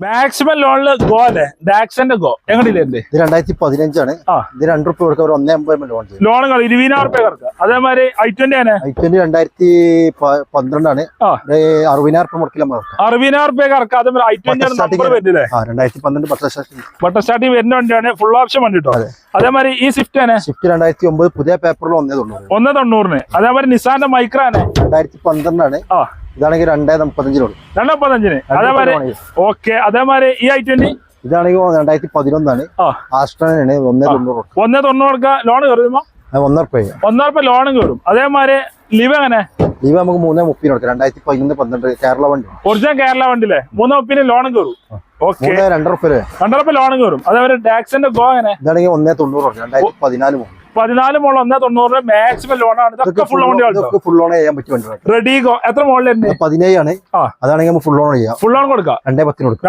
Maximum ലോണില് go അല്ലേ, ഡാക്സന്റെ go എങ്ങനെയില്ലേ? ഇത് 2015 ഇത് ₹2 കൊടുക്കുക, ഒരു 1.50 ലോൺ ചെയ്യും. ലോണുകൾ 20,000 കിടക്കുക. അതേമാതിരി i20 ആണ്. i20 2012 ₹60,000 മുടക്കില്ല. 60,000 കിടക്കുക. അതേപോലെ i20 നമ്പർ വരുന്നില്ലേ? 2012 ബട്ടർ സ്റ്റാർട്ടിങ് വരുന്ന വണ്ടിയാണ്, ഫുൾ ഓപ്ഷൻ വണ്ടി കേട്ടോ. അതേമാതിരി ഈ സ്വിഫ്റ്റ് ആണ്. സ്വിഫ്റ്റ് 2009 പുതിയ പേപ്പറിൽ 1.90. അതേമാതിരി നിസാന്റെ മൈക്ര ആണ്. 2012 ഇതാണെങ്കിൽ 2.35 2.35. അതേമാതിരി ഓക്കെ. അതേമാതിരി ഈ i20 ഇതാണെങ്കിൽ 2011 ആസ്ട്രനാണ്. 1.90 ലോൺ കയറുമ്പോ ₹1.5 ലോണും കയറും. അതേമാതിരി ലിവ് അങ്ങനെ ലീവ് നമുക്ക് 3.30 കൊടുക്കാം. 2011 കേരള വണ്ടി, ഒറിജിനൽ കേരള വണ്ടിയില്ലേ? 3.30 ലോണും കയറും. ഓക്കെ, ₹2 ലോണും കയറും. അതേപോലെ ടാക്സിന്റെ ഗോ അങ്ങനെ ഇതാണെങ്കിൽ 1.90 2014 14 മോൾ 1.90 മാക്സിമം ലോണാണ്. ഇതൊക്കെ ഫുൾ ലോൺ ഫുൾ ലോൺ ചെയ്യാൻ പറ്റിയ വണ്ടി. റെഡി ഗോ എത്ര മോളിൽ 17 അതാണെങ്കിൽ ഫുൾ ലോൺ ചെയ്യാം. ഫുൾ ലോൺ കൊടുക്കാം. 2.10 കൊടുക്കാം.